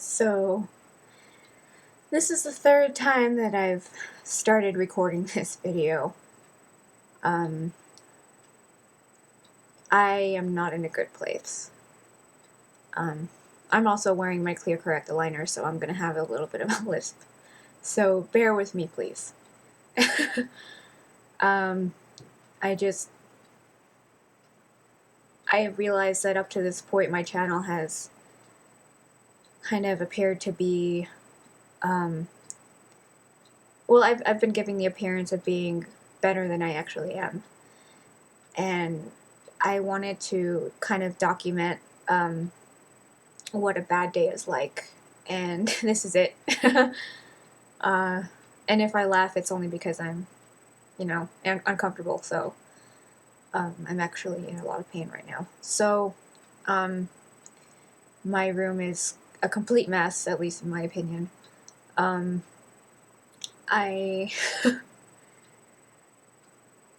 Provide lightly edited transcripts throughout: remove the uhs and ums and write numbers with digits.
So, this is the third time that I've started recording this video. I am not in a good place. I'm also wearing my Clear Correct eyeliner, so I'm going to have a little bit of a lisp. So, bear with me, please. I realized that up to this point my channel has kind of appeared to be, well, I've been giving the appearance of being better than I actually am. And I wanted to kind of document what a bad day is like, and this is it. And if I laugh, it's only because I'm, uncomfortable, so I'm actually in a lot of pain right now. So, my room is a complete mess, at least in my opinion. I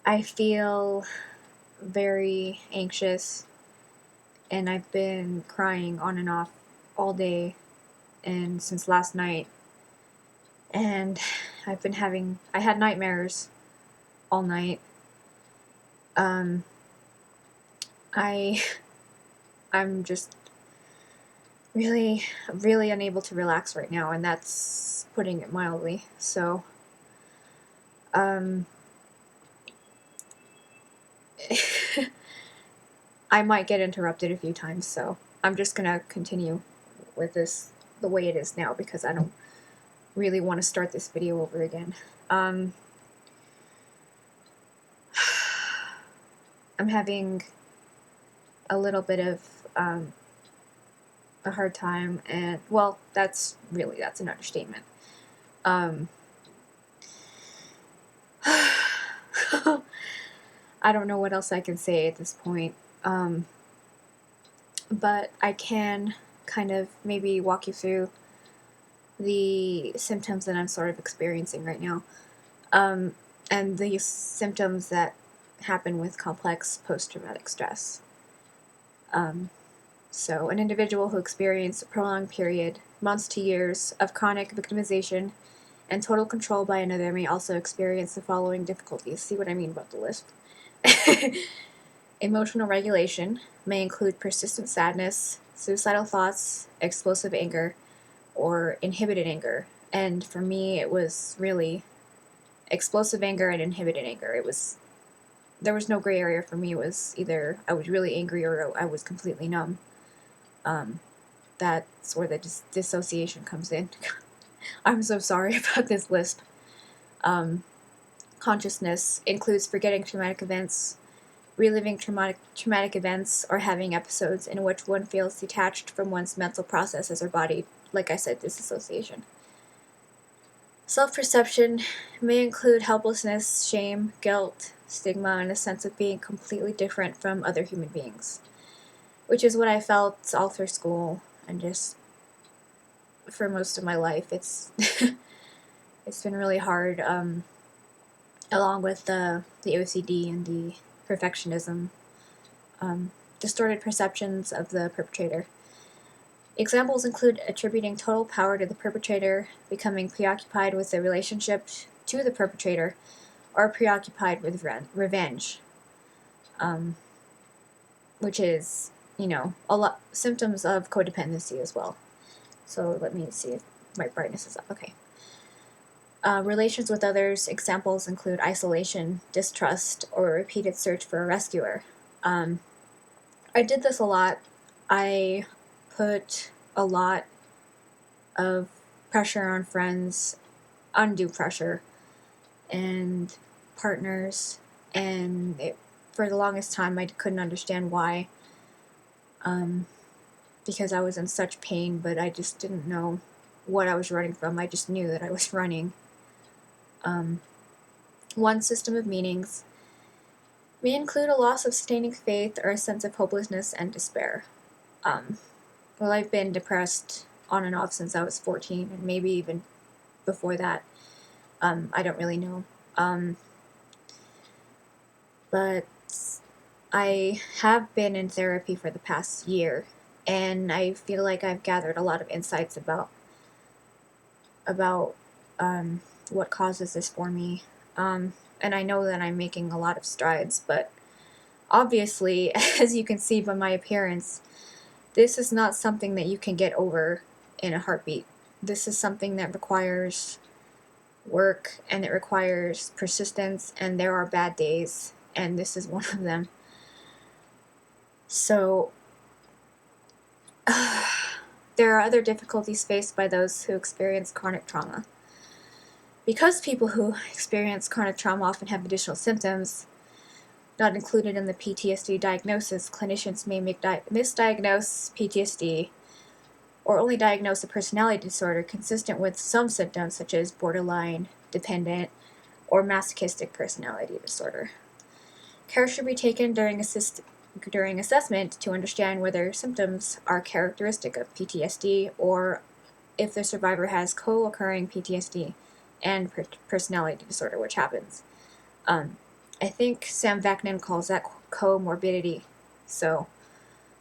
I feel very anxious, and I've been crying on and off all day and since last night. And I had nightmares all night. I'm just really, really unable to relax right now, and that's putting it mildly. So, I might get interrupted a few times, so I'm just gonna continue with this the way it is now, because I don't really want to start this video over again. I'm having a little bit of a hard time, and, well, that's an understatement. I don't know what else I can say at this point, but I can kind of maybe walk you through the symptoms that I'm sort of experiencing right now, and the symptoms that happen with complex post-traumatic stress. So, an individual who experienced a prolonged period, months to years, of chronic victimization and total control by another may also experience the following difficulties. See what I mean about the lisp? Emotional regulation may include persistent sadness, suicidal thoughts, explosive anger, or inhibited anger. And for me, it was really explosive anger and inhibited anger. There was no gray area for me. It was either I was really angry or I was completely numb. That's where the dissociation comes in. I'm so sorry about this lisp. Consciousness includes forgetting traumatic events, reliving traumatic events, or having episodes in which one feels detached from one's mental processes or body. Like I said, disassociation. Self-perception may include helplessness, shame, guilt, stigma, and a sense of being completely different from other human beings, which is what I felt all through school and just for most of my life. It's it's been really hard, along with the OCD and the perfectionism, distorted perceptions of the perpetrator. Examples include attributing total power to the perpetrator, becoming preoccupied with the relationship to the perpetrator, or preoccupied with revenge, which is, a lot symptoms of codependency as well. So let me see if my brightness is up. Okay. Relations with others. Examples include isolation, distrust, or repeated search for a rescuer. I did this a lot. I put a lot of pressure on friends, undue pressure, and partners, and for the longest time I couldn't understand why, because I was in such pain, but I just didn't know what I was running from. I just knew that I was running. One system of meanings may include a loss of sustaining faith or a sense of hopelessness and despair. Well, I've been depressed on and off since I was 14, and maybe even before that. I don't really know. But I have been in therapy for the past year, and I feel like I've gathered a lot of insights about what causes this for me. And I know that I'm making a lot of strides, but obviously, as you can see by my appearance, this is not something that you can get over in a heartbeat. This is something that requires work, and it requires persistence, and there are bad days, and this is one of them. So, there are other difficulties faced by those who experience chronic trauma. Because people who experience chronic trauma often have additional symptoms not included in the PTSD diagnosis, clinicians may misdiagnose PTSD or only diagnose a personality disorder consistent with some symptoms such as borderline, dependent, or masochistic personality disorder. Care should be taken during assessment to understand whether symptoms are characteristic of PTSD or if the survivor has co-occurring PTSD and personality disorder, which happens. I think Sam Vaknin calls that comorbidity. So,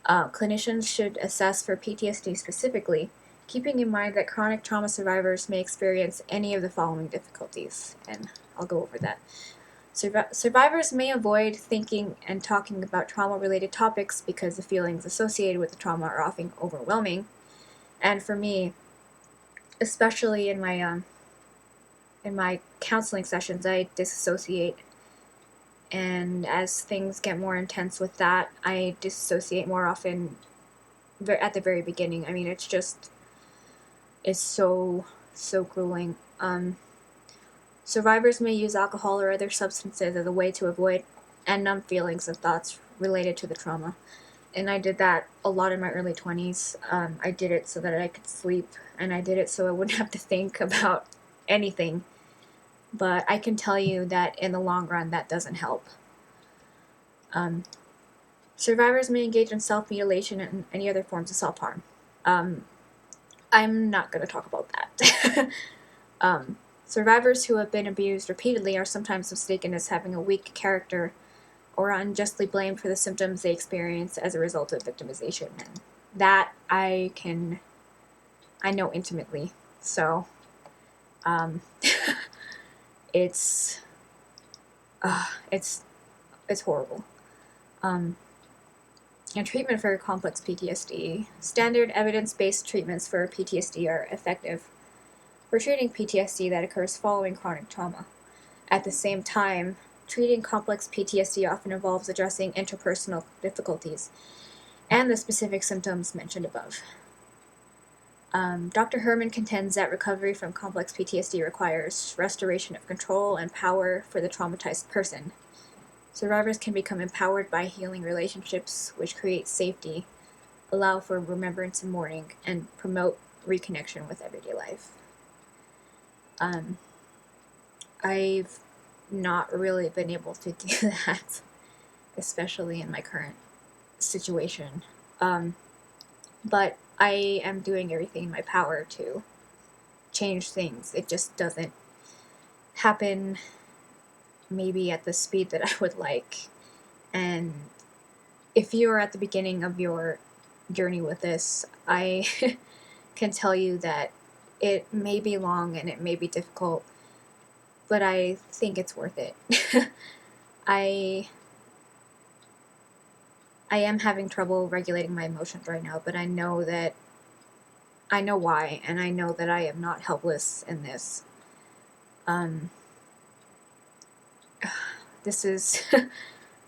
clinicians should assess for PTSD specifically, keeping in mind that chronic trauma survivors may experience any of the following difficulties, and I'll go over that. Survivors may avoid thinking and talking about trauma-related topics because the feelings associated with the trauma are often overwhelming. And for me, especially in my counseling sessions, I disassociate. And as things get more intense with that, I disassociate more often at the very beginning. I mean, it's so grueling. Survivors may use alcohol or other substances as a way to avoid and numb feelings and thoughts related to the trauma. And I did that a lot in my early 20s. I did it so that I could sleep, and I did it so I wouldn't have to think about anything. But I can tell you that in the long run, that doesn't help. Survivors may engage in self-mutilation and any other forms of self-harm. I'm not going to talk about that. Survivors who have been abused repeatedly are sometimes mistaken as having a weak character or unjustly blamed for the symptoms they experience as a result of victimization. And that I know intimately. So, it's horrible. And treatment for complex PTSD. Standard evidence-based treatments for PTSD are effective for treating PTSD that occurs following chronic trauma. At the same time, treating complex PTSD often involves addressing interpersonal difficulties and the specific symptoms mentioned above. Dr. Herman contends that recovery from complex PTSD requires restoration of control and power for the traumatized person. Survivors can become empowered by healing relationships, which create safety, allow for remembrance and mourning, and promote reconnection with everyday life. I've not really been able to do that, especially in my current situation. But I am doing everything in my power to change things. It just doesn't happen maybe at the speed that I would like. And if you are at the beginning of your journey with this, I can tell you that it may be long and it may be difficult, but I think it's worth it. I am having trouble regulating my emotions right now, but I know why, and I know that I am not helpless in this. This is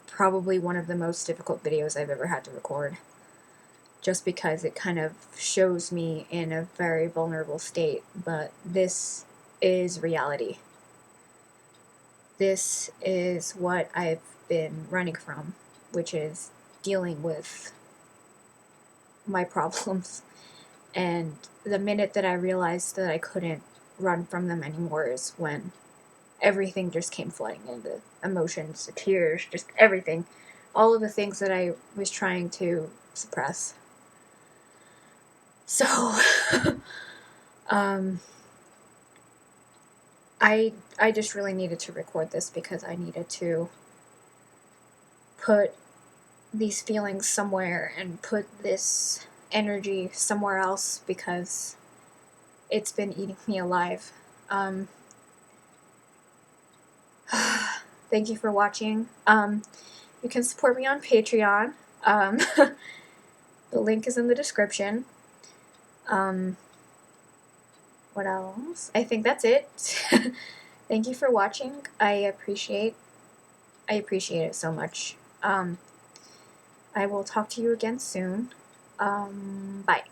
probably one of the most difficult videos I've ever had to record, just because it kind of shows me in a very vulnerable state, but this is reality. This is what I've been running from, which is dealing with my problems. And the minute that I realized that I couldn't run from them anymore is when everything just came flooding in. The emotions, the tears, just everything. All of the things that I was trying to suppress. So, I just really needed to record this because I needed to put these feelings somewhere and put this energy somewhere else because it's been eating me alive. Thank you for watching. You can support me on Patreon. The link is in the description. What else? I think that's it. Thank you for watching. I appreciate it so much. I will talk to you again soon. Bye.